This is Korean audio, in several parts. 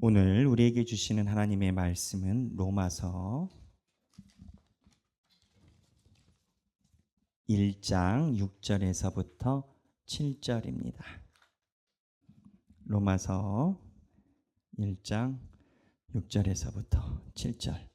오늘 우리에게 주시는 하나님의 말씀은 로마서 1장 6절에서부터 7절입니다. 로마서 1장 6절에서부터 7절.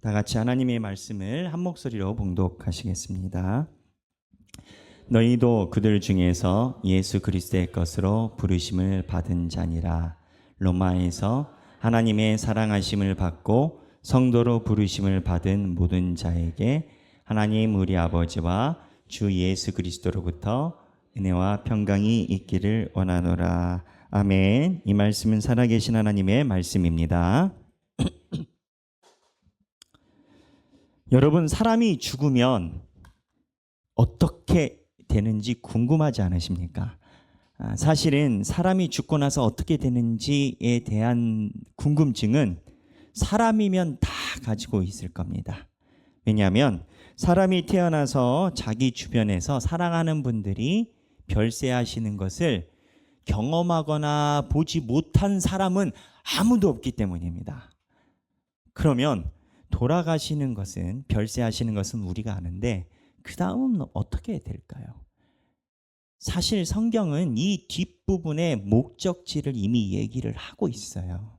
다 같이 하나님의 말씀을 한 목소리로 봉독하시겠습니다. 너희도 그들 중에서 예수 그리스도의 것으로 부르심을 받은 자니라. 로마에서 하나님의 사랑하심을 받고 성도로 부르심을 받은 모든 자에게 하나님 우리 아버지와 주 예수 그리스도로부터 은혜와 평강이 있기를 원하노라. 아멘. 이 말씀은 살아계신 하나님의 말씀입니다. 여러분, 사람이 죽으면 어떻게 되는지 궁금하지 않으십니까? 사실은 사람이 죽고 나서 어떻게 되는지에 대한 궁금증은 사람이면 다 가지고 있을 겁니다. 왜냐하면 사람이 태어나서 자기 주변에서 사랑하는 분들이 별세하시는 것을 경험하거나 보지 못한 사람은 아무도 없기 때문입니다. 그러면 돌아가시는 것은, 별세하시는 것은 우리가 아는데 그 다음은 어떻게 될까요? 사실 성경은 이 뒷부분의 목적지를 이미 얘기를 하고 있어요.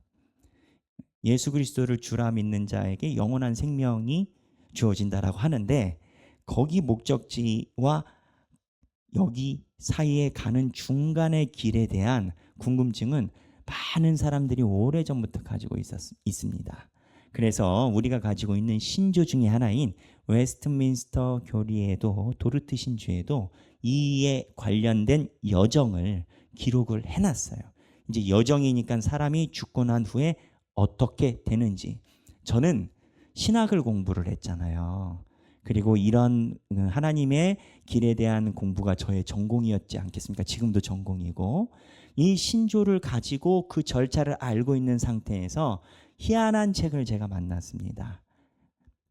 예수 그리스도를 주라 믿는 자에게 영원한 생명이 주어진다라고 하는데, 거기 목적지와 여기 사이에 가는 중간의 길에 대한 궁금증은 많은 사람들이 오래전부터 가지고 있습니다. 그래서 우리가 가지고 있는 신조 중에 하나인 웨스트민스터 교리에도, 도르트 신주에도 이에 관련된 여정을 기록을 해놨어요. 이제 여정이니까 사람이 죽고 난 후에 어떻게 되는지. 저는 신학을 공부를 했잖아요. 그리고 이런 하나님의 길에 대한 공부가 저의 전공이었지 않겠습니까? 지금도 전공이고, 이 신조를 가지고 그 절차를 알고 있는 상태에서 희한한 책을 제가 만났습니다.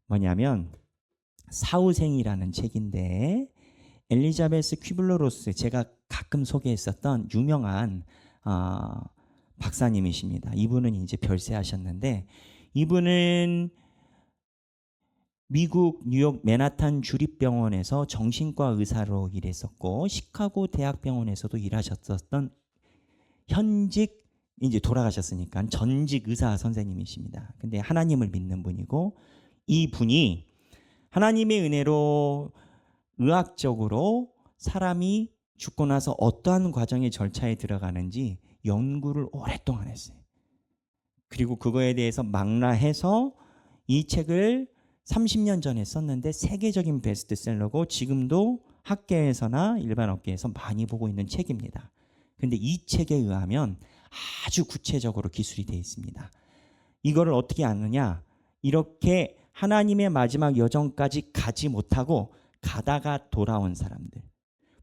뭐냐면 사후생이라는 책인데, 엘리자베스 퀴블러로스, 제가 가끔 소개했었던 유명한 박사님이십니다. 이분은 이제 별세하셨는데, 이분은 미국 뉴욕 맨하탄 주립병원에서 정신과 의사로 일했었고, 시카고 대학병원에서도 일하셨었던 현직, 이제 돌아가셨으니까 전직 의사 선생님이십니다. 근데 하나님을 믿는 분이고, 이 분이 하나님의 은혜로 의학적으로 사람이 죽고 나서 어떠한 과정의 절차에 들어가는지 연구를 오랫동안 했어요. 그리고 그거에 대해서 망라해서 이 책을 30년 전에 썼는데 세계적인 베스트셀러고 지금도 학계에서나 일반 업계에서 많이 보고 있는 책입니다. 근데 이 책에 의하면 아주 구체적으로 기술이 되어 있습니다. 이거를 어떻게 아느냐? 이렇게 하나님의 마지막 여정까지 가지 못하고 가다가 돌아온 사람들,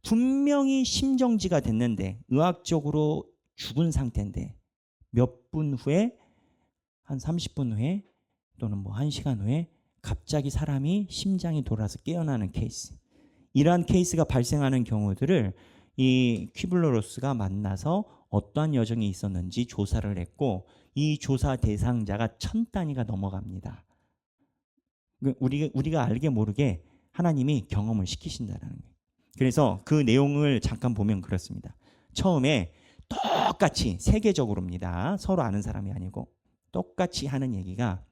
분명히 심정지가 됐는데 의학적으로 죽은 상태인데 몇 분 후에, 한 30분 후에 또는 뭐 1시간 후에 갑자기 사람이 심장이 돌아서 깨어나는 케이스, 이러한 케이스가 발생하는 경우들을 이 퀴블러로스가 만나서 어떠한 여정이 있었는지 조사를 했고, 이 조사 대상자가 1000단위가 넘어갑니다. 우리가 알게 모르게 하나님이 경험을 시키신다는 거예요. 그래서 그 내용을 잠깐 보면 그렇습니다. 처음에 똑같이 세계적으로입니다. 서로 아는 사람이 아니고 똑같이 하는 얘기가,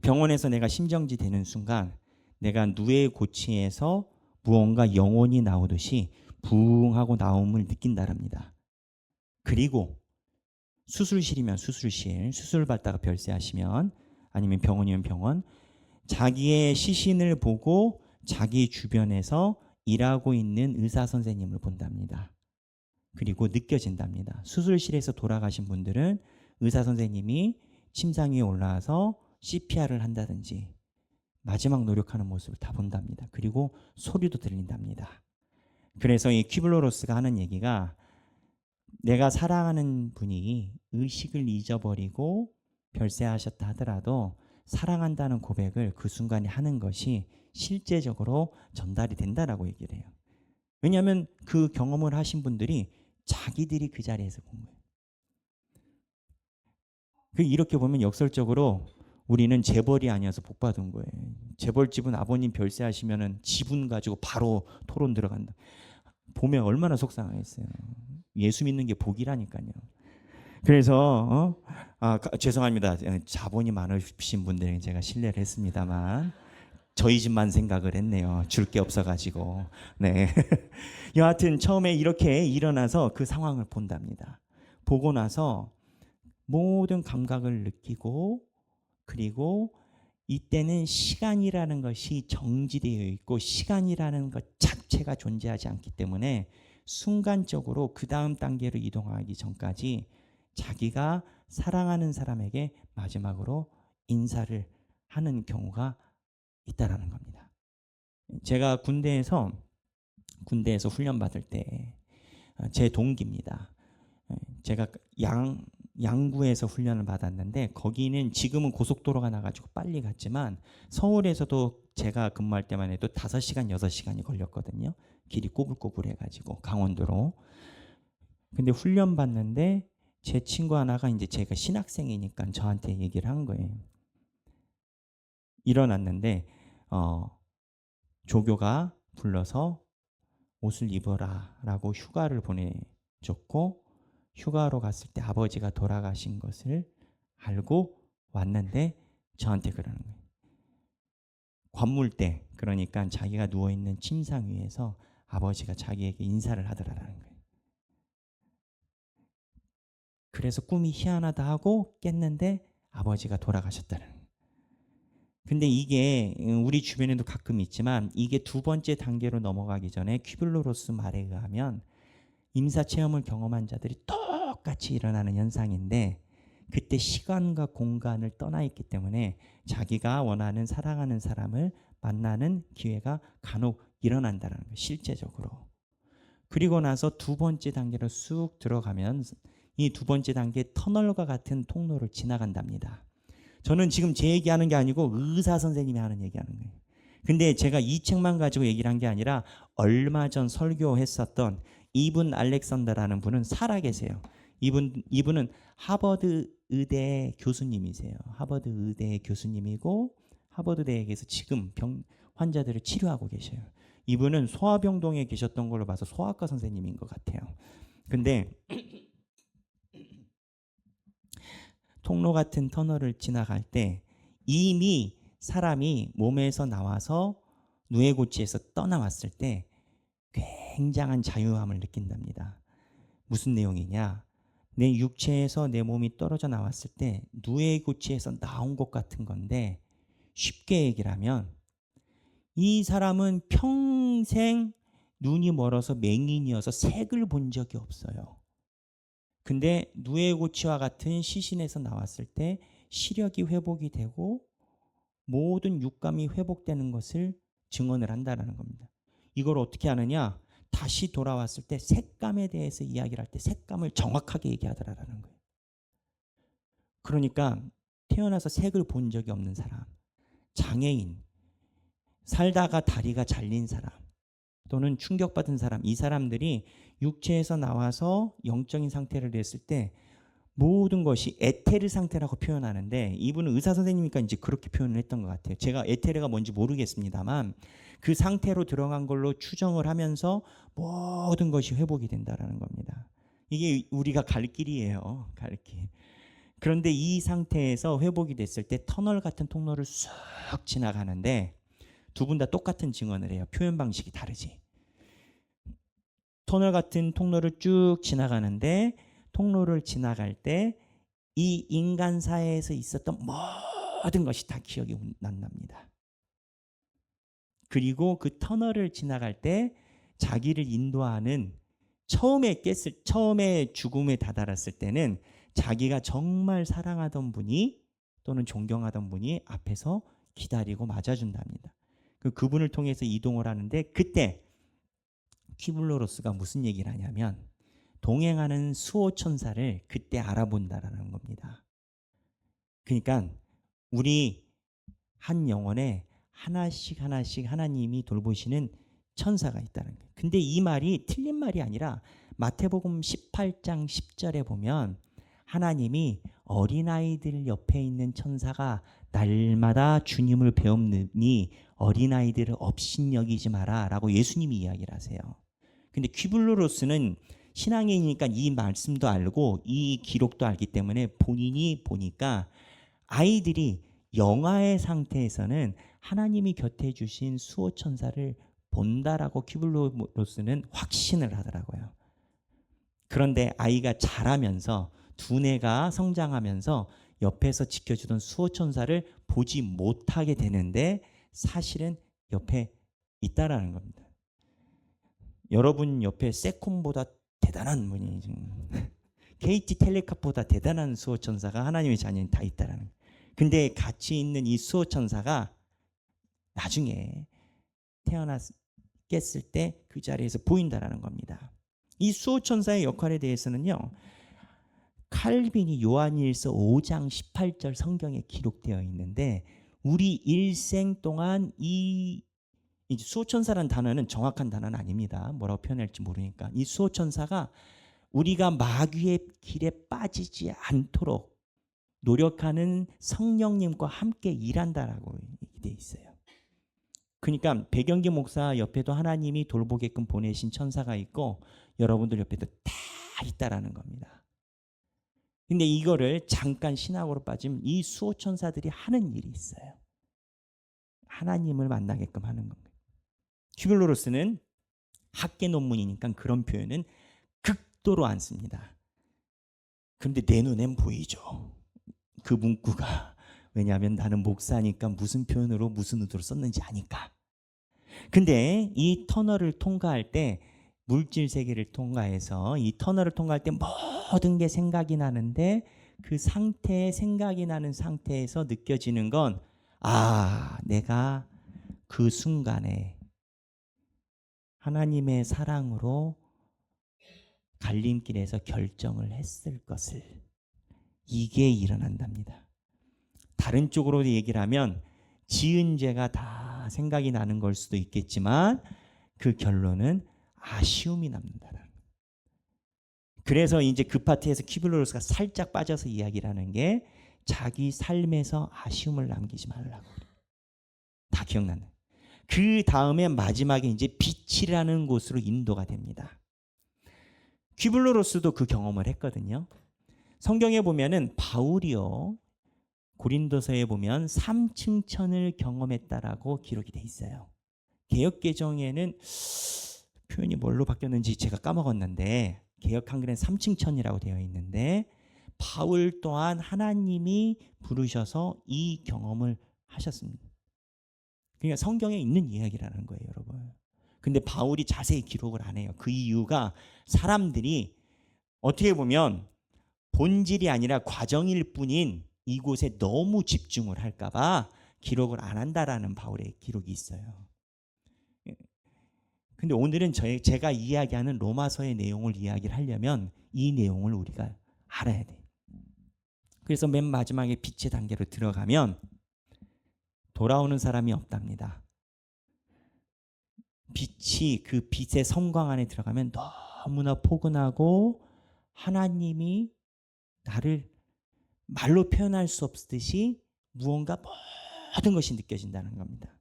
병원에서 내가 심정지 되는 순간 내가 누에 고치에서 무언가 영혼이 나오듯이 부웅 하고 나옴을 느낀다랍니다. 그리고 수술실이면 수술실, 수술 받다가 별세하시면, 아니면 병원이면 병원, 자기의 시신을 보고 자기 주변에서 일하고 있는 의사 선생님을 본답니다. 그리고 느껴진답니다. 수술실에서 돌아가신 분들은 의사 선생님이 침상 위에 올라와서 CPR을 한다든지 마지막 노력하는 모습을 다 본답니다. 그리고 소리도 들린답니다. 그래서 이 퀴블러로스가 하는 얘기가, 내가 사랑하는 분이 의식을 잊어버리고 별세하셨다 하더라도 사랑한다는 고백을 그 순간에 하는 것이 실제적으로 전달이 된다라고 얘기를 해요. 왜냐하면 그 경험을 하신 분들이 자기들이 그 자리에서 본 거예요. 이렇게 보면 역설적으로 우리는 재벌이 아니어서 복 받은 거예요. 재벌집은 아버님 별세하시면은 지분 가지고 바로 토론 들어간다. 보면 얼마나 속상하겠어요. 예수 믿는 게 복이라니까요. 그래서 죄송합니다. 자본이 많으신 분들에게 제가 신뢰를 했습니다만 저희 집만 생각을 했네요. 줄 게 없어가지고. 네. 여하튼 처음에 이렇게 일어나서 그 상황을 본답니다. 보고 나서 모든 감각을 느끼고, 그리고 이때는 시간이라는 것이 정지되어 있고 시간이라는 것 자체가 존재하지 않기 때문에 순간적으로 그 다음 단계로 이동하기 전까지 자기가 사랑하는 사람에게 마지막으로 인사를 하는 경우가 있다라는 겁니다. 제가 군대에서 훈련 받을 때 제 동기입니다. 제가 양구에서 훈련을 받았는데 거기는 지금은 고속도로가 나가지고 빨리 갔지만 서울에서도 제가 근무할 때만 해도 5시간 6시간이 걸렸거든요. 길이 꼬불꼬불해가지고 강원도로. 근데 훈련 받는데 제 친구 하나가 이제 제가 신학생이니까 저한테 얘기를 한 거예요. 일어났는데 조교가 불러서 옷을 입어라 라고 휴가를 보내줬고, 휴가로 갔을 때 아버지가 돌아가신 것을 알고 왔는데 저한테 그러는 거예요. 관물대, 그러니까 자기가 누워있는 침상 위에서 아버지가 자기에게 인사를 하더라라는 거예요. 그래서 꿈이 희한하다 하고 깼는데 아버지가 돌아가셨다는 거예요. 근데 이게 우리 주변에도 가끔 있지만 이게 두 번째 단계로 넘어가기 전에 퀴블로로스 말에 의하면 임사체험을 경험한 자들이 똑같이 일어나는 현상인데, 그때 시간과 공간을 떠나 있기 때문에 자기가 원하는 사랑하는 사람을 만나는 기회가 간혹 일어난다는 거예요. 실제적으로. 그리고 나서 두 번째 단계로 쑥 들어가면 이 두 번째 단계 터널과 같은 통로를 지나간답니다. 저는 지금 제 얘기하는 게 아니고 의사 선생님이 하는 얘기하는 거예요. 근데 제가 이 책만 가지고 얘기를 한 게 아니라 얼마 전 설교했었던 이분 알렉산더라는 분은 살아계세요. 이분은 하버드 의대 교수님이세요. 하버드 의대 교수님이고 하버드 대학에서 지금 환자들을 치료하고 계셔요. 이분은 소아병동에 계셨던 걸로 봐서 소아과 선생님인 것 같아요. 근데 통로 같은 터널을 지나갈 때 이미 사람이 몸에서 나와서 누에고치에서 떠나왔을 때 굉장한 자유함을 느낀답니다. 무슨 내용이냐? 내 육체에서 내 몸이 떨어져 나왔을 때 누에고치에서 나온 것 같은 건데, 쉽게 얘기를 하면 이 사람은 평생 눈이 멀어서 맹인이어서 색을 본 적이 없어요. 근데 누에고치와 같은 시신에서 나왔을 때 시력이 회복이 되고 모든 육감이 회복되는 것을 증언을 한다는 겁니다. 이걸 어떻게 하느냐? 다시 돌아왔을 때 색감에 대해서 이야기를 할 때 색감을 정확하게 얘기하더라라는 거예요. 그러니까 태어나서 색을 본 적이 없는 사람, 장애인, 살다가 다리가 잘린 사람, 또는 충격받은 사람, 이 사람들이 육체에서 나와서 영적인 상태를 냈을 때 모든 것이 에테르 상태라고 표현하는데, 이분은 의사 선생님이니까 이제 그렇게 표현을 했던 것 같아요. 제가 에테르가 뭔지 모르겠습니다만 그 상태로 들어간 걸로 추정을 하면서 모든 것이 회복이 된다라는 겁니다. 이게 우리가 갈 길이에요. 갈 길. 그런데 이 상태에서 회복이 됐을 때 터널 같은 통로를 쑥 지나가는데 두 분 다 똑같은 증언을 해요. 표현 방식이 다르지. 터널 같은 통로를 쭉 지나가는데 통로를 지나갈 때 이 인간 사회에서 있었던 모든 것이 다 기억이 난답니다. 그리고 그 터널을 지나갈 때 자기를 인도하는, 처음에 죽음에 다다랐을 때는 자기가 정말 사랑하던 분이 또는 존경하던 분이 앞에서 기다리고 맞아준답니다. 그분을 통해서 이동을 하는데, 그때 퀴블로로스가 무슨 얘기를 하냐면 동행하는 수호천사를 그때 알아본다라는 겁니다. 그러니까 우리 한 영혼에 하나씩 하나씩 하나님이 돌보시는 천사가 있다는 거예요. 근데 이 말이 틀린 말이 아니라 마태복음 18장 10절에 보면 하나님이 어린아이들 옆에 있는 천사가 날마다 주님을 배웁니 어린아이들을 업신여기지 마라 라고 예수님이 이야기를 하세요. 근데 퀴블로로스는 신앙인이니까 이 말씀도 알고 이 기록도 알기 때문에 본인이 보니까 아이들이 영아의 상태에서는 하나님이 곁에 주신 수호천사를 본다라고 퀴블로로스는 확신을 하더라고요. 그런데 아이가 자라면서 두뇌가 성장하면서 옆에서 지켜주던 수호천사를 보지 못하게 되는데 사실은 옆에 있다라는 겁니다. 여러분 옆에 세콤보다 대단한 분이 KT 텔레카보다 대단한 수호천사가 하나님의 자녀인 다 있다라는 거예요. 근데 같이 있는 이 수호천사가 나중에 깼을 때 그 자리에서 보인다라는 겁니다. 이 수호천사의 역할에 대해서는요, 칼빈이 요한일서 5장 18절 성경에 기록되어 있는데 우리 일생 동안 이 수호천사라는 단어는 정확한 단어는 아닙니다. 뭐라고 표현할지 모르니까 이 수호천사가 우리가 마귀의 길에 빠지지 않도록 노력하는 성령님과 함께 일한다라고 돼 있어요. 그러니까 백영기 목사 옆에도 하나님이 돌보게끔 보내신 천사가 있고 여러분들 옆에도 다 있다라는 겁니다. 근데 이거를 잠깐 신학으로 빠지면 이 수호천사들이 하는 일이 있어요. 하나님을 만나게끔 하는 겁니다. 퀴블로로스는 학계 논문이니까 그런 표현은 극도로 안 씁니다. 그런데 내 눈엔 보이죠. 그 문구가. 왜냐하면 나는 목사니까 무슨 표현으로 무슨 의도로 썼는지 아니까. 근데 이 터널을 통과할 때 물질 세계를 통과해서 이 터널을 통과할 때 모든 게 생각이 나는데 그 상태에 생각이 나는 상태에서 느껴지는 건 내가 그 순간에 하나님의 사랑으로 갈림길에서 결정을 했을 것을 이게 일어난답니다. 다른 쪽으로 얘기를 하면 지은 죄가 다 생각이 나는 걸 수도 있겠지만 그 결론은 아쉬움이 남는다는. 그래서 이제 그 파트에서 퀴블로로스가 살짝 빠져서 이야기를 하는 게 자기 삶에서 아쉬움을 남기지 말라고. 다 기억나는. 그 다음에 마지막에 이제 빛이라는 곳으로 인도가 됩니다. 퀴블로로스도 그 경험을 했거든요. 성경에 보면은 바울이요. 고린도서에 보면 3층 천을 경험했다라고 기록이 돼 있어요. 개역개정에는 표현이 뭘로 바뀌었는지 제가 까먹었는데 개역 한글엔 3층 천이라고 되어 있는데 바울 또한 하나님이 부르셔서 이 경험을 하셨습니다. 그러니까 성경에 있는 이야기라는 거예요, 여러분. 근데 바울이 자세히 기록을 안 해요. 그 이유가 사람들이 어떻게 보면 본질이 아니라 과정일 뿐인 이곳에 너무 집중을 할까봐 기록을 안 한다라는 바울의 기록이 있어요. 근데 오늘은 제가 이야기하는 로마서의 내용을 이야기를 하려면 이 내용을 우리가 알아야 돼요. 그래서 맨 마지막에 빛의 단계로 들어가면 돌아오는 사람이 없답니다. 빛이 그 빛의 성광 안에 들어가면 너무나 포근하고 하나님이 나를 말로 표현할 수 없듯이 무언가 모든 것이 느껴진다는 겁니다.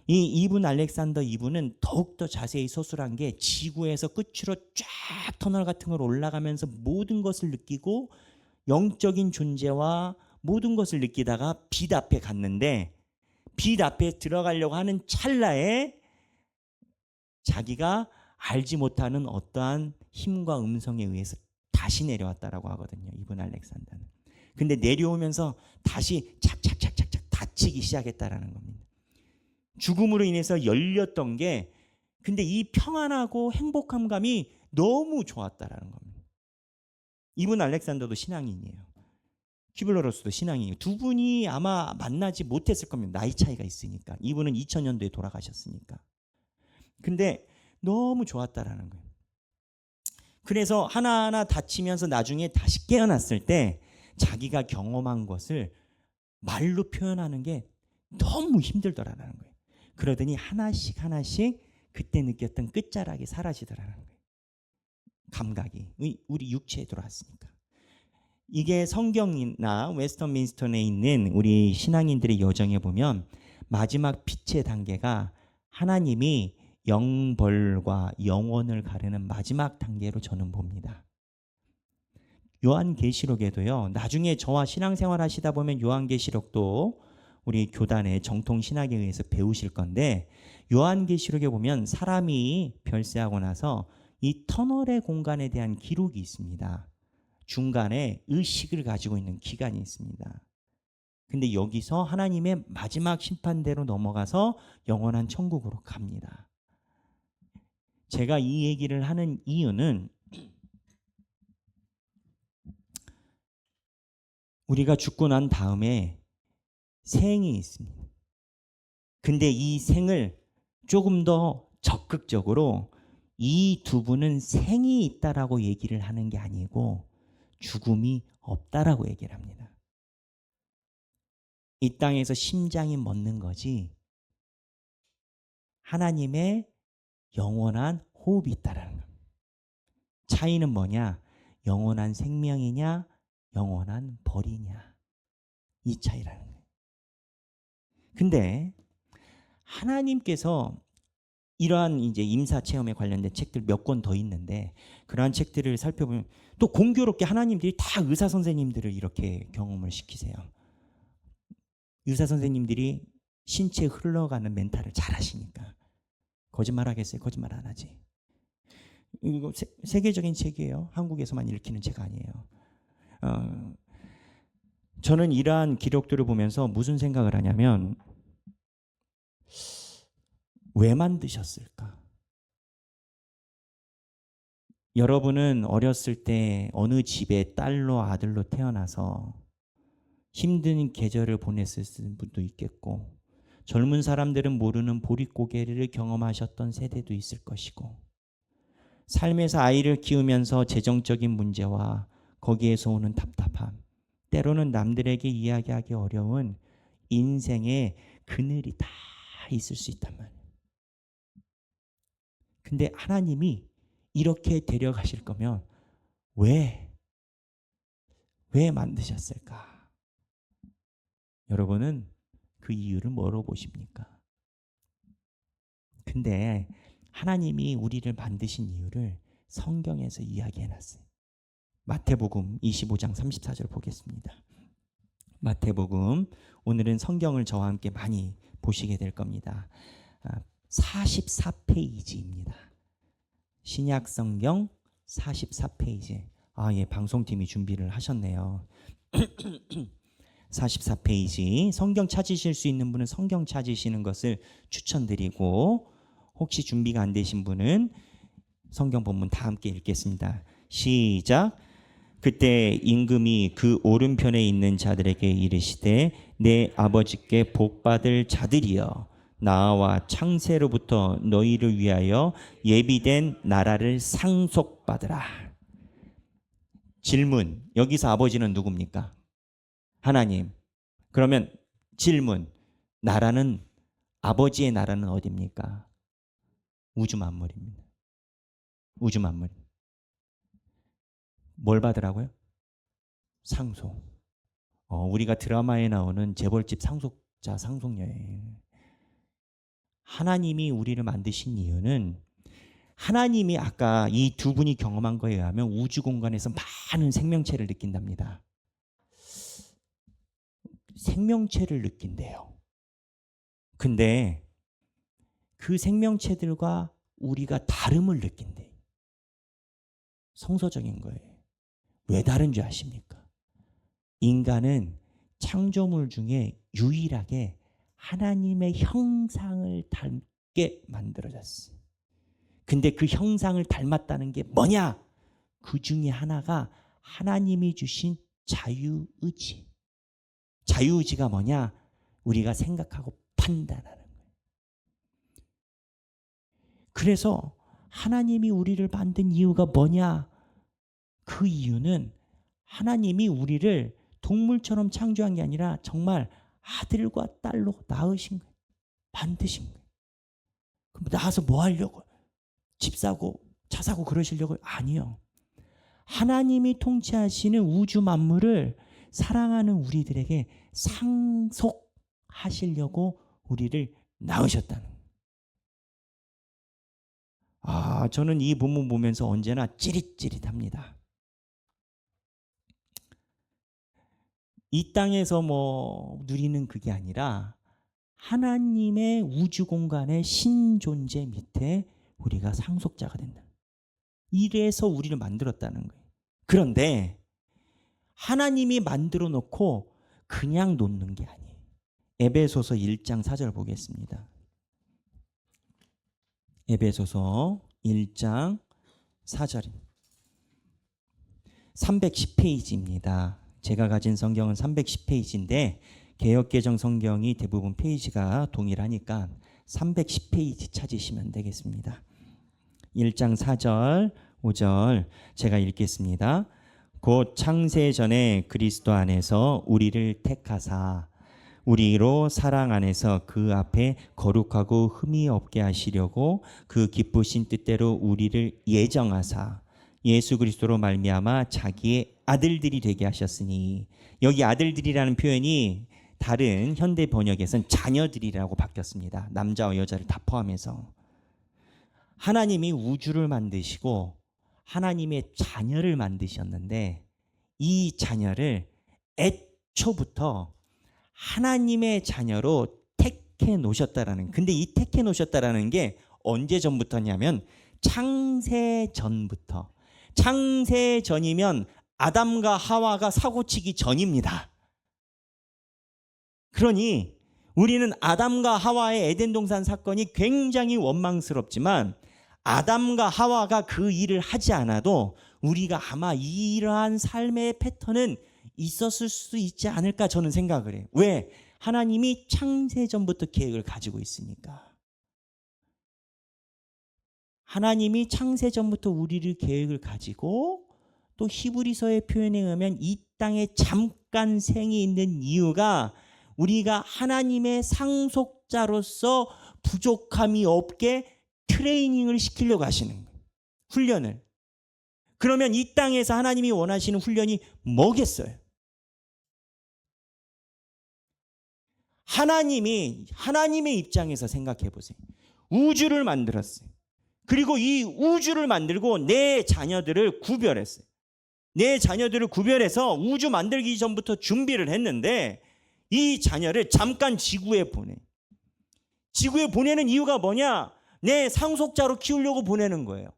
이 이분 알렉산더 이분은 더욱더 자세히 서술한 게 지구에서 끝으로 쫙 터널 같은 걸 올라가면서 모든 것을 느끼고 영적인 존재와 모든 것을 느끼다가 빛 앞에 갔는데 빛 앞에 들어가려고 하는 찰나에 자기가 알지 못하는 어떠한 힘과 음성에 의해서 다시 내려왔다라고 하거든요. 이분 알렉산더는. 근데 내려오면서 다시 착착착착착 다치기 시작했다라는 겁니다. 죽음으로 인해서 열렸던 게 근데 이 평안하고 행복한 감이 너무 좋았다라는 겁니다. 이분 알렉산더도 신앙인이에요. 퀴블로로스도 신앙인이에요. 두 분이 아마 만나지 못했을 겁니다. 나이 차이가 있으니까. 이분은 2000년도에 돌아가셨으니까. 근데 너무 좋았다라는 거예요. 그래서 하나하나 다치면서 나중에 다시 깨어났을 때 자기가 경험한 것을 말로 표현하는 게 너무 힘들더라는 거예요. 그러더니 하나씩 하나씩 그때 느꼈던 끝자락이 사라지더라는 거예요. 감각이 우리 육체에 들어왔으니까. 이게 성경이나 웨스턴민스턴에 있는 우리 신앙인들의 여정에 보면 마지막 빛의 단계가 하나님이 영벌과 영원을 가르는 마지막 단계로 저는 봅니다. 요한계시록에도요. 나중에 저와 신앙생활 하시다 보면 요한계시록도 우리 교단의 정통 신학에 의해서 배우실 건데, 요한계시록에 보면 사람이 별세하고 나서 이 터널의 공간에 대한 기록이 있습니다. 중간에 의식을 가지고 있는 기간이 있습니다. 근데 여기서 하나님의 마지막 심판대로 넘어가서 영원한 천국으로 갑니다. 제가 이 얘기를 하는 이유는 우리가 죽고 난 다음에 생이 있습니다. 근데 이 생을 조금 더 적극적으로 이 두 분은 생이 있다라고 얘기를 하는 게 아니고 죽음이 없다라고 얘기를 합니다. 이 땅에서 심장이 멎는 거지 하나님의 영원한 호흡이 있다라는 겁니다. 차이는 뭐냐? 영원한 생명이냐 영원한 벌이냐, 이 차이라는 거예요. 근데 하나님께서 이러한 이제 임사 체험에 관련된 책들 몇 권 더 있는데, 그러한 책들을 살펴보면 또 공교롭게 하나님들이 다 의사 선생님들을 이렇게 경험을 시키세요. 의사 선생님들이 신체에 흘러가는 멘탈을 잘 하시니까. 거짓말 하겠어요? 거짓말 안 하지. 이거 세계적인 책이에요. 한국에서만 읽히는 책 아니에요. 저는 이러한 기록들을 보면서 무슨 생각을 하냐면, 왜 만드셨을까? 여러분은 어렸을 때 어느 집에 딸로 아들로 태어나서 힘든 계절을 보냈을 분도 있겠고, 젊은 사람들은 모르는 보릿고개를 경험하셨던 세대도 있을 것이고, 삶에서 아이를 키우면서 재정적인 문제와 거기에서 오는 답답함, 때로는 남들에게 이야기하기 어려운 인생의 그늘이 다 있을 수 있단 말이에요. 근데 하나님이 이렇게 데려가실 거면 왜 만드셨을까? 여러분은 그 이유를 뭐로 보십니까? 근데 하나님이 우리를 만드신 이유를 성경에서 이야기해놨어요. 마태복음 25장 34절 보겠습니다. 마태복음, 오늘은 성경을 저와 함께 많이 보시게 될 겁니다. 44페이지입니다. 신약 성경 44페이지. 예, 방송팀이 준비를 하셨네요. 44페이지. 성경 찾으실 수 있는 분은 성경 찾으시는 것을 추천드리고, 혹시 준비가 안 되신 분은 성경 본문 다 함께 읽겠습니다. 시작. 그때 임금이 그 오른편에 있는 자들에게 이르시되, 내 아버지께 복받을 자들이여, 나와 창세로부터 너희를 위하여 예비된 나라를 상속받으라. 질문, 여기서 아버지는 누굽니까? 하나님. 그러면 질문, 나라는, 아버지의 나라는 어디입니까? 우주 만물입니다. 우주 만물. 뭘 받으라고요? 상속. 우리가 드라마에 나오는 재벌집 상속자, 상속녀예요. 하나님이 우리를 만드신 이유는, 하나님이 아까 이 두 분이 경험한 거에 의하면 우주 공간에서 많은 생명체를 느낀답니다. 생명체를 느낀대요. 근데 그 생명체들과 우리가 다름을 느낀대. 성서적인 거예요. 왜 다른 줄 아십니까? 인간은 창조물 중에 유일하게 하나님의 형상을 닮게 만들어졌어요. 근데 그 형상을 닮았다는 게 뭐냐? 그 중에 하나가 하나님이 주신 자유의지. 자유의지가 뭐냐? 우리가 생각하고 판단하는 거예요. 그래서 하나님이 우리를 만든 이유가 뭐냐? 그 이유는 하나님이 우리를 동물처럼 창조한 게 아니라 정말 아들과 딸로 낳으신 거예요. 만드신 거예요. 그럼 낳아서 뭐 하려고? 집 사고 차 사고 그러시려고? 아니요. 하나님이 통치하시는 우주 만물을 사랑하는 우리들에게 상속하시려고 우리를 낳으셨다는 거예요. 저는 이 본문 보면서 언제나 찌릿찌릿합니다. 이 땅에서 누리는 그게 아니라 하나님의 우주 공간의 신존재 밑에 우리가 상속자가 된다. 이래서 우리를 만들었다는 거예요. 그런데 하나님이 만들어 놓고 그냥 놓는 게 아니에요. 에베소서 1장 4절 보겠습니다. 에베소서 1장 4절 310페이지입니다. 제가 가진 성경은 310페이지인데 개역개정 성경이 대부분 페이지가 동일하니까 310페이지 찾으시면 되겠습니다. 1장 4절 5절 제가 읽겠습니다. 곧 창세 전에 그리스도 안에서 우리를 택하사 우리로 사랑 안에서 그 앞에 거룩하고 흠이 없게 하시려고 그 기쁘신 뜻대로 우리를 예정하사 예수 그리스도로 말미암아 자기의 아들들이 되게 하셨으니, 여기 아들들이라는 표현이 다른 현대 번역에서는 자녀들이라고 바뀌었습니다. 남자와 여자를 다 포함해서. 하나님이 우주를 만드시고 하나님의 자녀를 만드셨는데 이 자녀를 애초부터 하나님의 자녀로 택해 놓으셨다라는, 근데 이 택해 놓으셨다라는 게 언제 전부터냐면 창세 전부터. 창세 전이면 아담과 하와가 사고치기 전입니다. 그러니 우리는 아담과 하와의 에덴 동산 사건이 굉장히 원망스럽지만 아담과 하와가 그 일을 하지 않아도 우리가 아마 이러한 삶의 패턴은 있었을 수 있지 않을까 저는 생각을 해요. 왜? 하나님이 창세전부터 계획을 가지고 있으니까. 하나님이 창세전부터 우리를 계획을 가지고 또 히브리서의 표현에 의하면 이 땅에 잠깐 생이 있는 이유가 우리가 하나님의 상속자로서 부족함이 없게 트레이닝을 시키려고 하시는 거예요. 훈련을. 그러면 이 땅에서 하나님이 원하시는 훈련이 뭐겠어요? 하나님의 입장에서 생각해 보세요. 우주를 만들었어요. 그리고 이 우주를 만들고 내 자녀들을 구별했어요. 내 자녀들을 구별해서 우주 만들기 전부터 준비를 했는데 이 자녀를 잠깐 지구에 보내. 지구에 보내는 이유가 뭐냐? 내 상속자로 키우려고 보내는 거예요.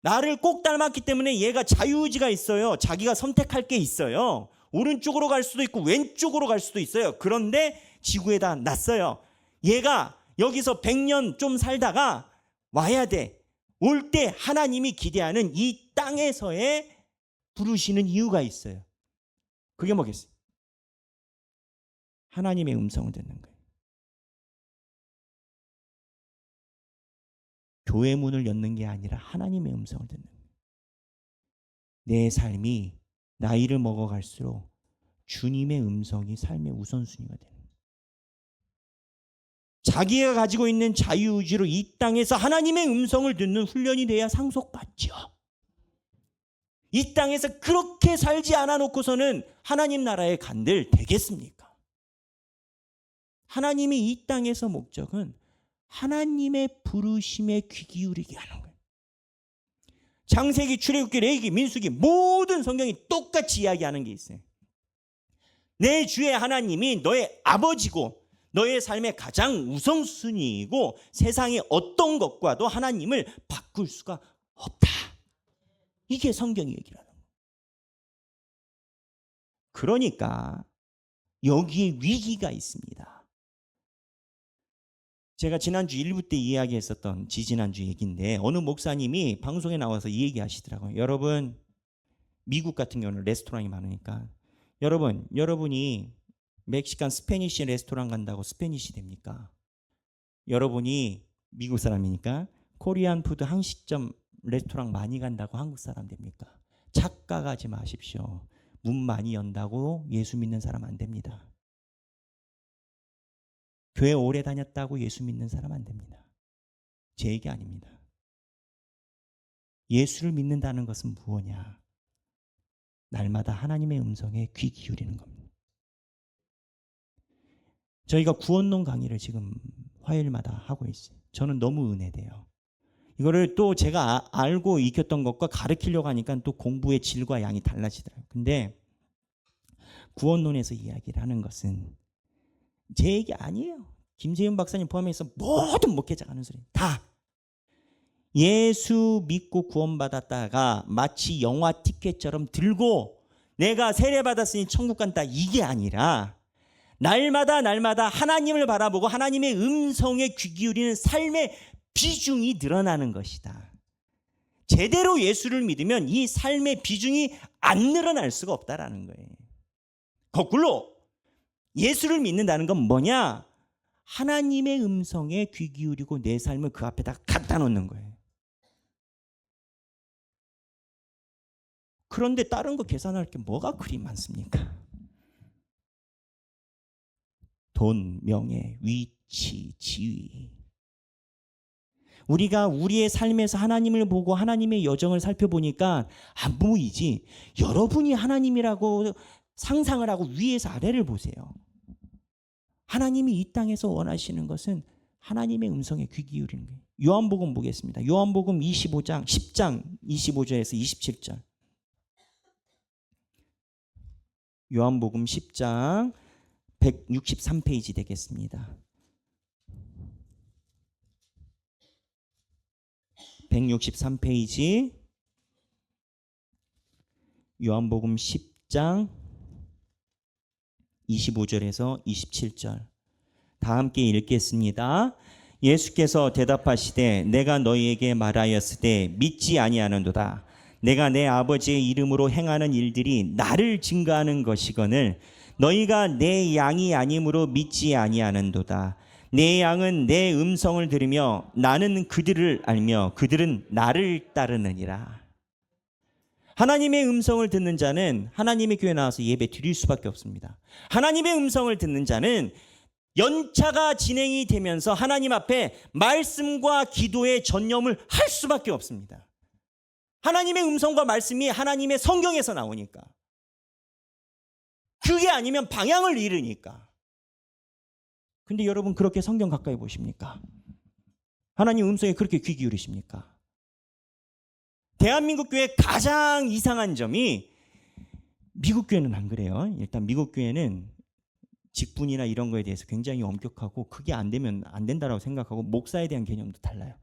나를 꼭 닮았기 때문에 얘가 자유의지가 있어요. 자기가 선택할 게 있어요. 오른쪽으로 갈 수도 있고 왼쪽으로 갈 수도 있어요. 그런데 지구에다 놨어요. 얘가 여기서 100년 좀 살다가 와야 돼. 올 때 하나님이 기대하는 이 땅에서의 부르시는 이유가 있어요. 그게 뭐겠어요? 하나님의 음성을 듣는 거예요. 교회 문을 여는 게 아니라 하나님의 음성을 듣는 거예요. 내 삶이 나이를 먹어갈수록 주님의 음성이 삶의 우선순위가 되는 거예요. 자기가 가지고 있는 자유의지로 이 땅에서 하나님의 음성을 듣는 훈련이 돼야 상속받죠. 이 땅에서 그렇게 살지 않아 놓고서는 하나님 나라에 간들 되겠습니까? 하나님이 이 땅에서 목적은 하나님의 부르심에 귀 기울이게 하는 거예요. 창세기, 출애굽기, 레위기, 민수기 모든 성경이 똑같이 이야기하는 게 있어요. 내 주의 하나님이 너의 아버지고 너의 삶의 가장 우선순위이고 세상의 어떤 것과도 하나님을 바꿀 수가 없다. 이게 성경이 얘기를 하는 거예요. 그러니까 여기에 위기가 있습니다. 제가 지난주 1부 때 이야기했었던 지지난주 얘기인데 어느 목사님이 방송에 나와서 이 얘기 하시더라고요. 여러분, 미국 같은 경우는 레스토랑이 많으니까 여러분이 멕시칸 스페니쉬 레스토랑 간다고 스페니쉬 됩니까? 여러분이 미국 사람이니까 코리안 푸드 한식점 레스토랑 많이 간다고 한국 사람 됩니까? 착각하지 마십시오. 문 많이 연다고 예수 믿는 사람 안 됩니다. 교회 오래 다녔다고 예수 믿는 사람 안 됩니다. 제 얘기 아닙니다. 예수를 믿는다는 것은 무엇이냐? 날마다 하나님의 음성에 귀 기울이는 겁니다. 저희가 구원론 강의를 지금 화요일마다 하고 있어요. 저는 너무 은혜돼요. 이거를 또 제가 알고 익혔던 것과 가르치려고 하니까 또 공부의 질과 양이 달라지더라고요. 근데 구원론에서 이야기를 하는 것은 제 얘기 아니에요. 김재윤 박사님 포함해서 모든 목회자가 하는 소리 다 예수 믿고 구원받았다가 마치 영화 티켓처럼 들고 내가 세례받았으니 천국 간다 이게 아니라 날마다 하나님을 바라보고 하나님의 음성에 귀 기울이는 삶의 비중이 늘어나는 것이다. 제대로 예수를 믿으면 이 삶의 비중이 안 늘어날 수가 없다라는 거예요. 거꾸로 예수를 믿는다는 건 뭐냐? 하나님의 음성에 귀 기울이고 내 삶을 그 앞에다 갖다 놓는 거예요. 그런데 다른 거 계산할 게 뭐가 그리 많습니까? 돈, 명예, 위치, 지위. 우리가 우리의 삶에서 하나님을 보고 하나님의 여정을 살펴보니까 안 보이지. 여러분이 하나님이라고 상상을 하고 위에서 아래를 보세요. 하나님이 이 땅에서 원하시는 것은 하나님의 음성에 귀 기울이는 거예요. 요한복음 보겠습니다. 요한복음 10장 25절에서 27절. 요한복음 10장 163페이지 되겠습니다. 163페이지 요한복음 10장 25절에서 27절 다 함께 읽겠습니다. 예수께서 대답하시되 내가 너희에게 말하였으되 믿지 아니하는도다. 내가 내 아버지의 이름으로 행하는 일들이 나를 증거하는 것이거늘 너희가 내 양이 아니므로 믿지 아니하는도다. 내 양은 내 음성을 들으며 나는 그들을 알며 그들은 나를 따르느니라. 하나님의 음성을 듣는 자는 하나님의 교회에 나와서 예배 드릴 수밖에 없습니다. 하나님의 음성을 듣는 자는 연차가 진행이 되면서 하나님 앞에 말씀과 기도의 전념을 할 수밖에 없습니다. 하나님의 음성과 말씀이 하나님의 성경에서 나오니까. 그게 아니면 방향을 잃으니까. 근데 여러분 그렇게 성경 가까이 보십니까? 하나님 음성에 그렇게 귀 기울이십니까? 대한민국 교회의 가장 이상한 점이 미국 교회는 안 그래요. 일단 미국 교회는 직분이나 이런 거에 대해서 굉장히 엄격하고 그게 안 되면 안 된다라고 생각하고 목사에 대한 개념도 달라요.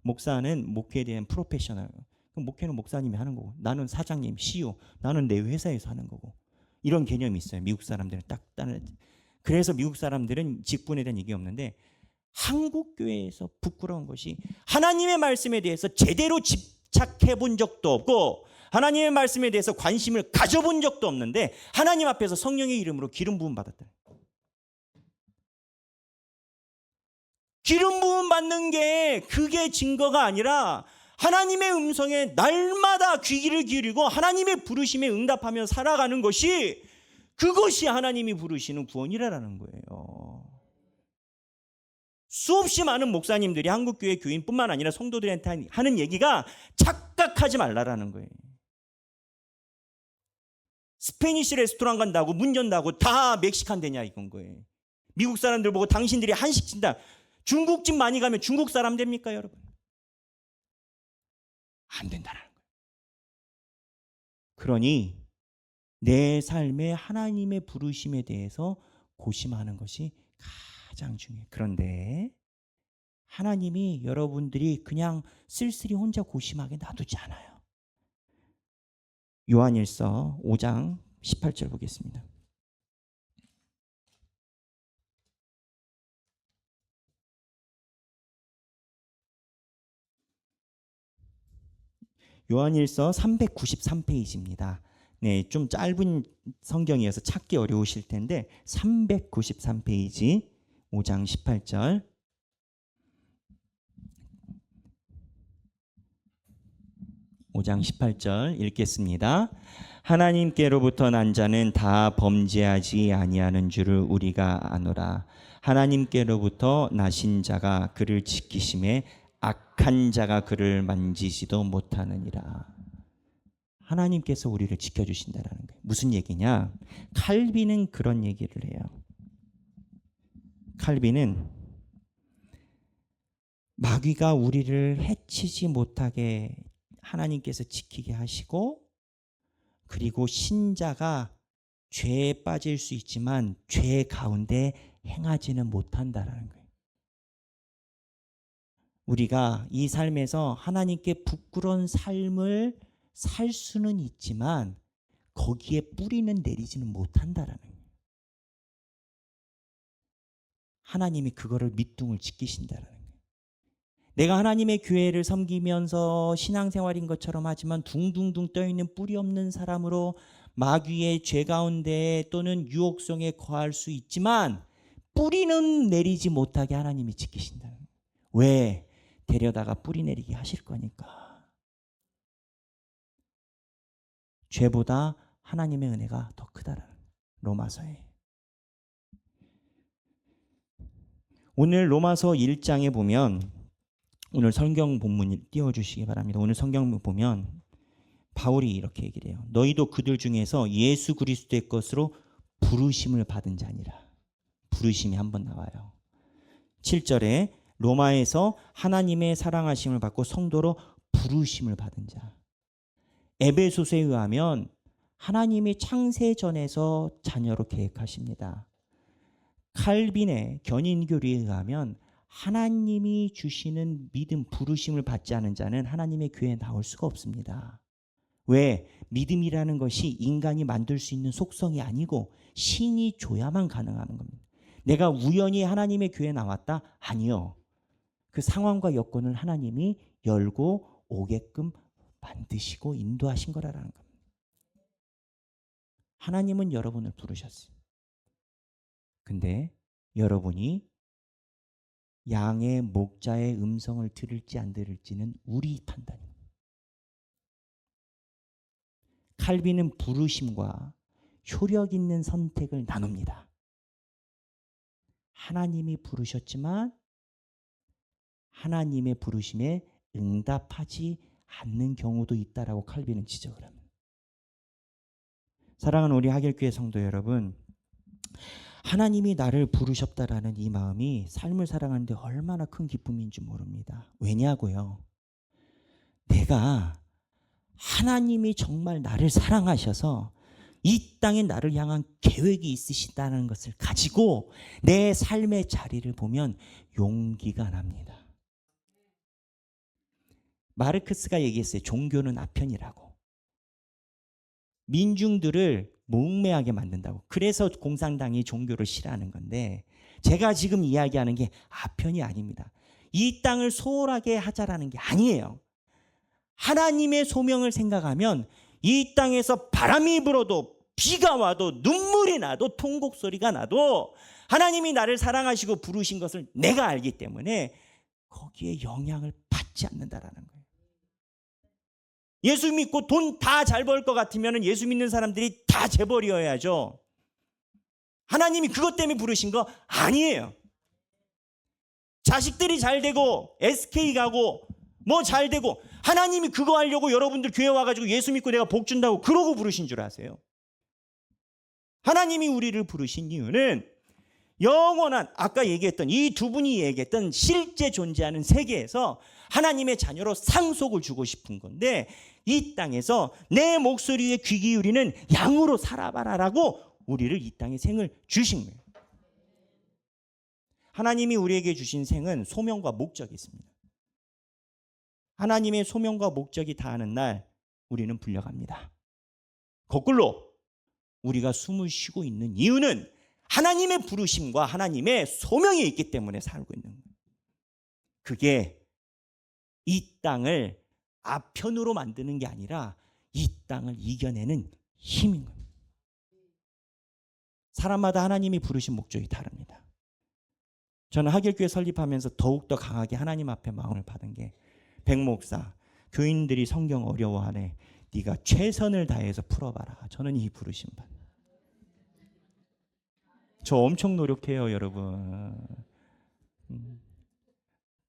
목사는 목회에 대한 프로페셔널. 목회는 목사님이 하는 거고 나는 사장님, CEO, 나는 내 회사에서 하는 거고 이런 개념이 있어요. 미국 사람들은 딱 다른. 그래서 미국 사람들은 직분에 대한 얘기 없는데 한국 교회에서 부끄러운 것이 하나님의 말씀에 대해서 제대로 집착해 본 적도 없고 하나님의 말씀에 대해서 관심을 가져본 적도 없는데 하나님 앞에서 성령의 이름으로 기름 부음 받았다. 기름 부음 받는 게 그게 증거가 아니라 하나님의 음성에 날마다 귀를 기울이고 하나님의 부르심에 응답하며 살아가는 것이 그것이 하나님이 부르시는 구원이라는 거예요. 수없이 많은 목사님들이 한국교회 교인뿐만 아니라 성도들한테 하는 얘기가 착각하지 말라라는 거예요. 스페니시 레스토랑 간다고 문 연다고 다 멕시칸 되냐 이건 거예요. 미국 사람들 보고 당신들이 한식 친다. 중국집 많이 가면 중국 사람 됩니까 여러분? 안 된다는 거예요. 그러니 내 삶에 하나님의 부르심에 대해서 고심하는 것이 가장 중요해요. 그런데 하나님이 여러분들이 그냥 쓸쓸히 혼자 고심하게 놔두지 않아요. 요한일서 5장 18절 보겠습니다. 요한일서 393페이지입니다. 네, 좀 짧은 성경이어서 찾기 어려우실 텐데 393페이지 5장 18절 읽겠습니다. 하나님께로부터 난 자는 다 범죄하지 아니하는 줄을 우리가 아노라. 하나님께로부터 나신 자가 그를 지키심에 악한 자가 그를 만지지도 못하느니라. 하나님께서 우리를 지켜주신다라는 거예요. 무슨 얘기냐? 칼빈은 그런 얘기를 해요. 칼빈은 마귀가 우리를 해치지 못하게 하나님께서 지키게 하시고, 그리고 신자가 죄에 빠질 수 있지만 죄 가운데 행하지는 못한다라는 거예요. 우리가 이 삶에서 하나님께 부끄러운 삶을 살 수는 있지만 거기에 뿌리는 내리지는 못한다라는 거예요. 하나님이 그거를 밑둥을 지키신다라는 거예요. 내가 하나님의 교회를 섬기면서 신앙생활인 것처럼 하지만 둥둥둥 떠있는 뿌리 없는 사람으로 마귀의 죄 가운데 또는 유혹성에 거할 수 있지만 뿌리는 내리지 못하게 하나님이 지키신다. 왜? 데려다가 뿌리 내리게 하실 거니까. 죄보다 하나님의 은혜가 더 크다라는 로마서에. 오늘 로마서 1장에 보면, 오늘 성경 본문 띄워주시기 바랍니다. 오늘 성경 보면 바울이 이렇게 얘기를 해요. 너희도 그들 중에서 예수 그리스도의 것으로 부르심을 받은 자니라. 부르심이 한번 나와요. 7절에 로마에서 하나님의 사랑하심을 받고 성도로 부르심을 받은 자. 에베소서에 의하면 하나님이 창세전에서 자녀로 계획하십니다. 칼빈의 견인교리에 의하면 하나님이 주시는 믿음, 부르심을 받지 않은 자는 하나님의 교회에 나올 수가 없습니다. 왜? 믿음이라는 것이 인간이 만들 수 있는 속성이 아니고 신이 줘야만 가능한 겁니다. 내가 우연히 하나님의 교회에 나왔다? 아니요. 그 상황과 여건을 하나님이 열고 오게끔 만드시고 인도하신 거라는 겁니다. 하나님은 여러분을 부르셨어요. 근데 여러분이 양의 목자의 음성을 들을지 안 들을지는 우리 판단입니다. 칼빈은 부르심과 효력 있는 선택을 나눕니다. 하나님이 부르셨지만 하나님의 부르심에 응답하지 않는 경우도 있다라고 칼빈은 지적을 합니다. 사랑하는 우리 하길교회 성도 여러분, 하나님이 나를 부르셨다라는 이 마음이 삶을 살아가는데 얼마나 큰 기쁨인지 모릅니다. 왜냐고요? 내가 하나님이 정말 나를 사랑하셔서 이 땅에 나를 향한 계획이 있으시다는 것을 가지고 내 삶의 자리를 보면 용기가 납니다. 마르크스가 얘기했어요. 종교는 아편이라고. 민중들을 몽매하게 만든다고. 그래서 공산당이 종교를 싫어하는 건데, 제가 지금 이야기하는 게 아편이 아닙니다. 이 땅을 소홀하게 하자라는 게 아니에요. 하나님의 소명을 생각하면 이 땅에서 바람이 불어도 비가 와도 눈물이 나도 통곡 소리가 나도 하나님이 나를 사랑하시고 부르신 것을 내가 알기 때문에 거기에 영향을 받지 않는다라는 거예요. 예수 믿고 돈 다 잘 벌 것 같으면 예수 믿는 사람들이 다 재벌이어야죠. 하나님이 그것 때문에 부르신 거 아니에요. 자식들이 잘 되고 SK 가고 뭐 잘 되고 하나님이 그거 하려고 여러분들 교회 와가지고 예수 믿고 내가 복 준다고 그러고 부르신 줄 아세요? 하나님이 우리를 부르신 이유는 영원한, 아까 얘기했던 이 두 분이 얘기했던 실제 존재하는 세계에서 하나님의 자녀로 상속을 주고 싶은 건데, 이 땅에서 내 목소리에 귀 기울이는 양으로 살아봐라라고 우리를 이 땅에 생을 주신 거예요. 하나님이 우리에게 주신 생은 소명과 목적이 있습니다. 하나님의 소명과 목적이 다하는 날 우리는 불려갑니다. 거꾸로 우리가 숨을 쉬고 있는 이유는 하나님의 부르심과 하나님의 소명이 있기 때문에 살고 있는 거예요. 그게 이 땅을 아편으로 만드는 게 아니라 이 땅을 이겨내는 힘인 겁니다. 사람마다 하나님이 부르신 목적이 다릅니다. 저는 하길교회 설립하면서 더욱더 강하게 하나님 앞에 마음을 받은 게, 백목사, 교인들이 성경 어려워하네, 네가 최선을 다해서 풀어봐라. 저는 이 부르심 받. 저 엄청 노력해요, 여러분.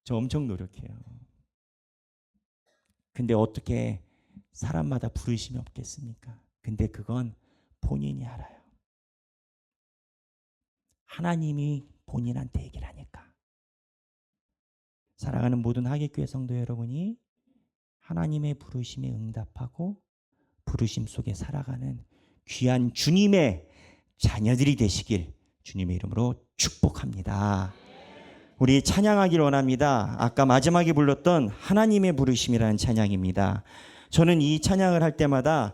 저 엄청 노력해요. 근데 어떻게 사람마다 부르심이 없겠습니까? 근데 그건 본인이 알아요. 하나님이 본인한테 얘기를 하니까. 사랑하는 모든 하객교회 성도 여러분이 하나님의 부르심에 응답하고 부르심 속에 살아가는 귀한 주님의 자녀들이 되시길 주님의 이름으로 축복합니다. 우리 찬양하길 원합니다. 아까 마지막에 불렀던 하나님의 부르심이라는 찬양입니다. 저는 이 찬양을 할 때마다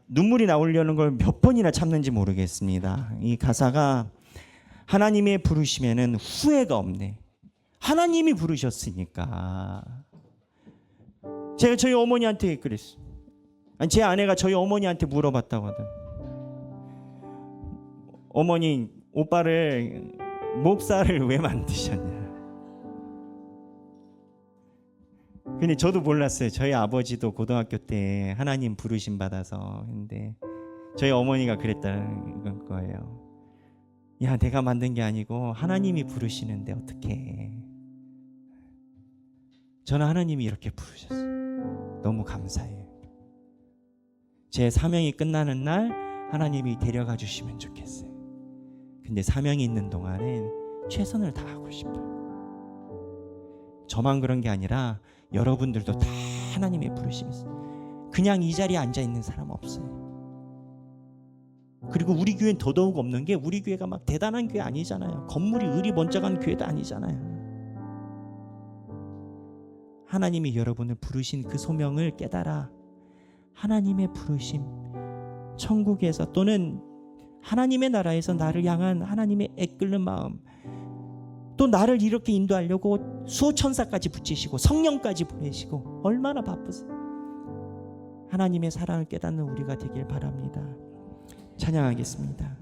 눈물이 나오려는 걸 몇 번이나 참는지 모르겠습니다. 이 가사가 하나님의 부르심에는 후회가 없네. 하나님이 부르셨으니까. 제가 저희 어머니한테 그랬어요. 제 아내가 저희 어머니한테 물어봤다고 하더라고요. 어머니, 오빠를 목사를 왜 만드셨냐. 근데 저도 몰랐어요. 저희 아버지도 고등학교 때 하나님 부르심 받아서 했는데 저희 어머니가 그랬다는 거예요. 야, 내가 만든 게 아니고 하나님이 부르시는데 어떡해. 저는 하나님이 이렇게 부르셨어요. 너무 감사해요. 제 사명이 끝나는 날 하나님이 데려가 주시면 좋겠어요. 근데 사명이 있는 동안엔 최선을 다하고 싶어요. 저만 그런 게 아니라 여러분들도 다 하나님의 부르심이 있어요. 그냥 이 자리에 앉아 있는 사람 없어요. 그리고 우리 교회는 더더욱 없는 게 우리 교회가 막 대단한 교회 아니잖아요. 건물이 의리번쩍한 교회도 아니잖아요. 하나님이 여러분을 부르신 그 소명을 깨달아 하나님의 부르심, 천국에서 또는 하나님의 나라에서 나를 향한 하나님의 애끓는 마음, 또 나를 이렇게 인도하려고 수호천사까지 붙이시고 성령까지 보내시고 얼마나 바쁘세요. 하나님의 사랑을 깨닫는 우리가 되길 바랍니다. 찬양하겠습니다.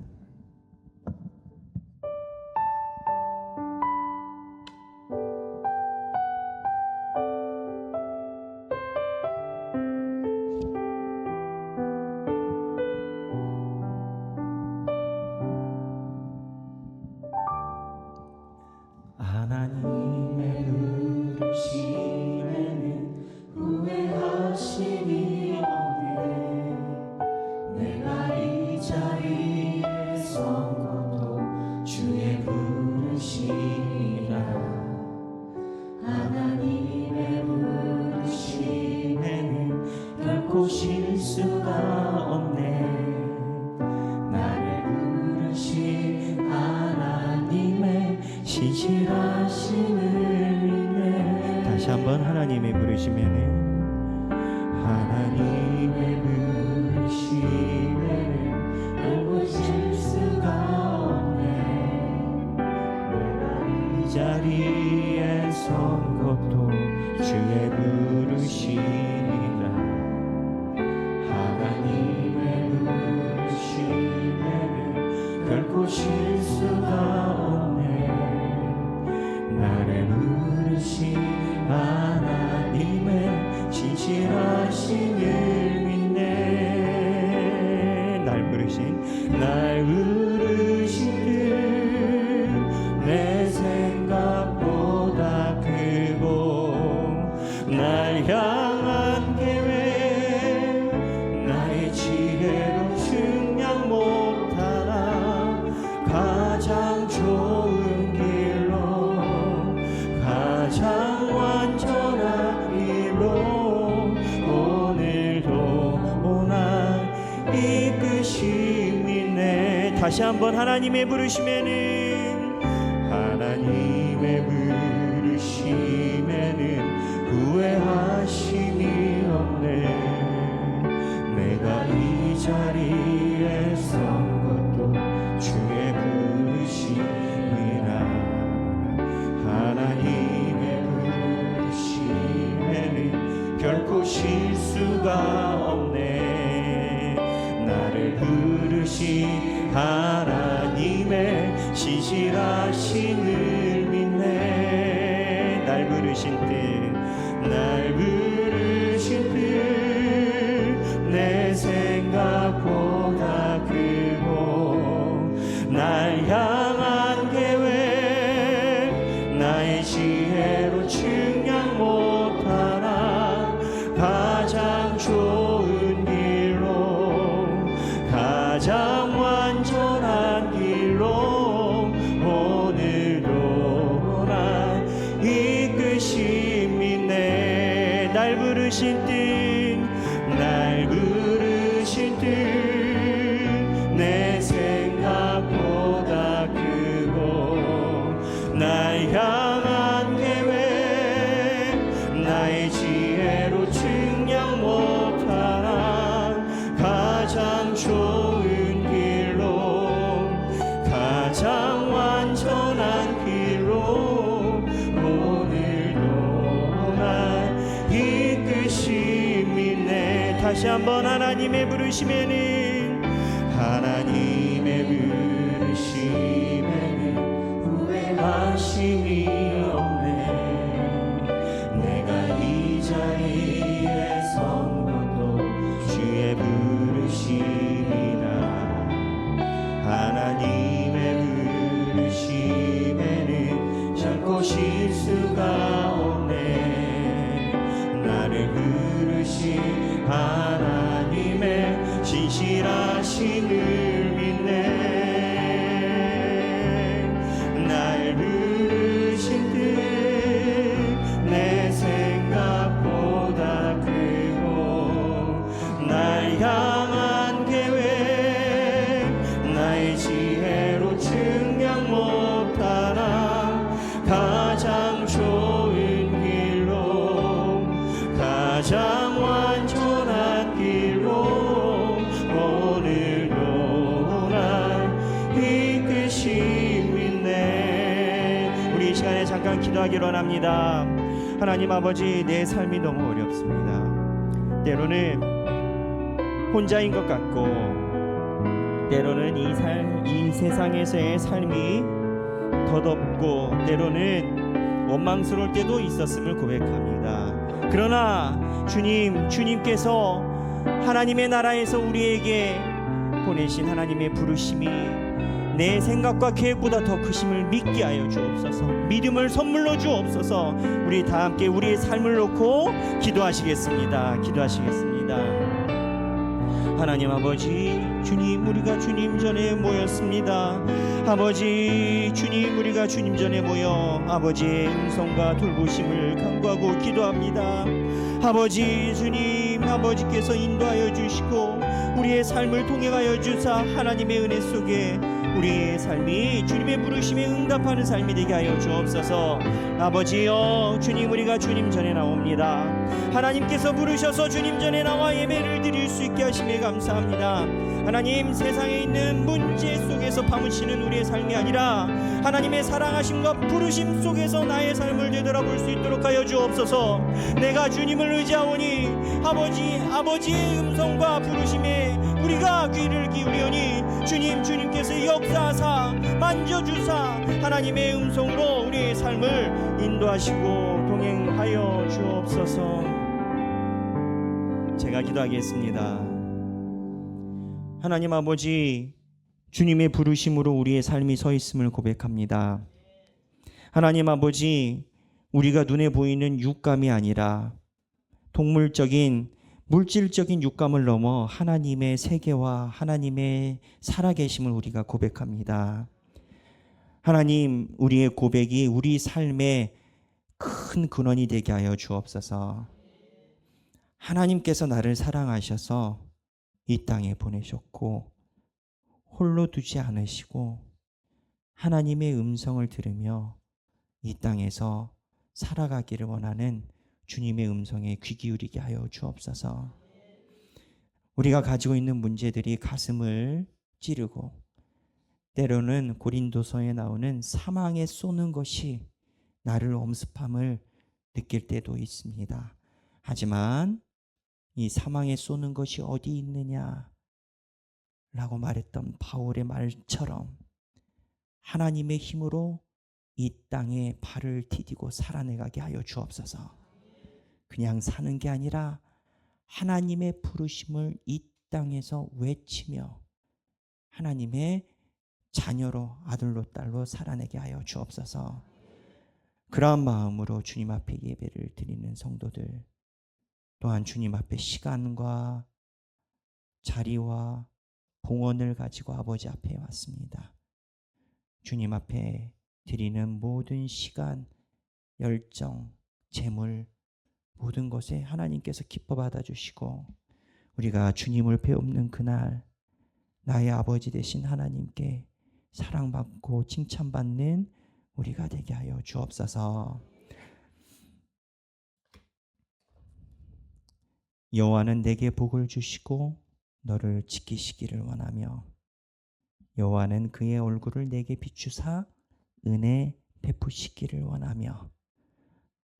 하나님의 부르심에는 후회하심이 없네. 내가 이 자리에 선 것도 주의 부르심이라. 하나님의 부르심에는 결코 실수가 없네. 나를 부르신 하나님의 신실하심을 믿네. 다시 한번 하나님의 부르심에는 하나님의 부르심에는 결코 실수가 없네. 내가 이 자리에 선 것도 주의 부르심이라. 하나님의 부르심에는 결코 실수가 없네. 나를 부르신 하나님의 신실하심을 믿네. 날 부르신 내 생각보다 크고 날 향한 계획 나의 지혜로 측량 못하나 가장 좋은 길로 가장 완전한 길로 오늘도 난 이끄심이네. 다시 한번 하나님의 부르심에는 하나님의 부르심에는 후회하심이 없네. 내가 이 자리에 선 것도 주의 부르심이라. 하나님의 부르심에는 결코 실수가 없네. 나를 부르신 하나님의 신실하심을 믿네. 날 부르신 뜻 내 생각보다 크고 날 지혜로 측량 못하나 가장 좋은 길로 가장 완전한 길로 오늘도 날 이끄심이네. 날 부르신 뜻 날 부르신 뜻 내 생각보다 크고 날 향한 계획 나의 지혜로 측량 못하나 가장 좋은 길로 가장 완전한 길로 오늘도 날 이끄심이네. 다시 한번 하나님의 부르심에는 하나님의 부르심에는 후회하심이 없네. 내가 이 자리에 선 것도 주의 부르심이다. 하나님의 부르심에는 결코 실수가 없네. 나를 부르신 하나님의 진실하심을 믿네. 날 부르신 뜻 내 생각보다 크고 날 향한 계획 나의 지혜로 측량 못하나 가장 좋은 길로 가장 완전한 길로 오늘도 날 이끄심이네. 우리 이 시간에 잠깐 기도하기로 합니다. 하나님 아버지, 내 삶이 너무 어렵습니다. 때로는 혼자인 것 같고 때로는 이 세상에서의 삶이 덧없고 때로는 원망스러울 때도 있었음을 고백합니다. 그러나 주님께서 하나님의 나라에서 우리에게 보내신 하나님의 부르심이 내 생각과 계획보다 더 크심을 믿게 하여 주옵소서. 믿음을 선물로 주옵소서. 우리 다 함께 우리의 삶을 놓고 기도하시겠습니다. 하나님 아버지, 주님, 우리가 주님 전에 모였습니다. 아버지, 주님, 우리가 주님 전에 모여 아버지의 음성과 돌보심을 간구하고 기도합니다. 아버지, 주님, 아버지께서 인도하여 주시고 우리의 삶을 통행하여 주사 하나님의 은혜 속에 우리의 삶이 주님의 부르심에 응답하는 삶이 되게 하여 주옵소서. 아버지여, 주님, 우리가 주님 전에 나옵니다. 하나님께서 부르셔서 주님 전에 나와 예배를 드릴 수 있게 하심에 감사합니다. 하나님, 세상에 있는 문제 속에서 파묻히는 우리의 삶이 아니라 하나님의 사랑하심과 부르심 속에서 나의 삶을 되돌아볼 수 있도록 하여 주옵소서. 내가 주님을 의지하오니 아버지의 음성과 부르심에 우리가 귀를 기울이오니 주님께서 역사하사 만져주사 하나님의 음성으로 우리의 삶을 인도하시고 동행하여 주옵소서. 제가 기도하겠습니다. 하나님 아버지, 주님의 부르심으로 우리의 삶이 서 있음을 고백합니다. 하나님 아버지, 우리가 눈에 보이는 육감이 아니라 동물적인 물질적인 육감을 넘어 하나님의 세계와 하나님의 살아계심을 우리가 고백합니다. 하나님, 우리의 고백이 우리 삶의 큰 근원이 되게 하여 주옵소서. 하나님께서 나를 사랑하셔서 이 땅에 보내셨고 홀로 두지 않으시고 하나님의 음성을 들으며 이 땅에서 살아가기를 원하는 주님의 음성에 귀 기울이게 하여 주옵소서. 우리가 가지고 있는 문제들이 가슴을 찌르고 때로는 고린도서에 나오는 사망에 쏘는 것이 나를 엄습함을 느낄 때도 있습니다. 하지만 이 사망에 쏘는 것이 어디 있느냐 라고 말했던 바울의 말처럼 하나님의 힘으로 이 땅에 발을 디디고 살아내가게 하여 주옵소서. 그냥 사는 게 아니라 하나님의 부르심을 이 땅에서 외치며 하나님의 자녀로, 아들로, 딸로 살아내게 하여 주옵소서. 그러한 마음으로 주님 앞에 예배를 드리는 성도들, 또한 주님 앞에 시간과 자리와 봉헌을 가지고 아버지 앞에 왔습니다. 주님 앞에 드리는 모든 시간, 열정, 재물, 모든 것에 하나님께서 기뻐 받아주시고 우리가 주님을 배웁는 그날 나의 아버지 되신 하나님께 사랑받고 칭찬받는 우리가 되게 하여 주옵소서. 여호와는 내게 복을 주시고 너를 지키시기를 원하며 여호와는 그의 얼굴을 내게 비추사 은혜 베푸시기를 원하며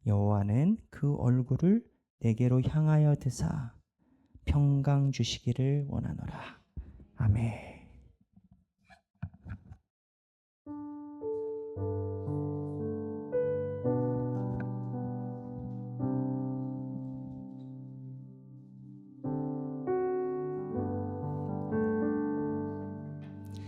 여호와는 그 얼굴을 내게로 향하여 드사 평강 주시기를 원하노라. 아멘.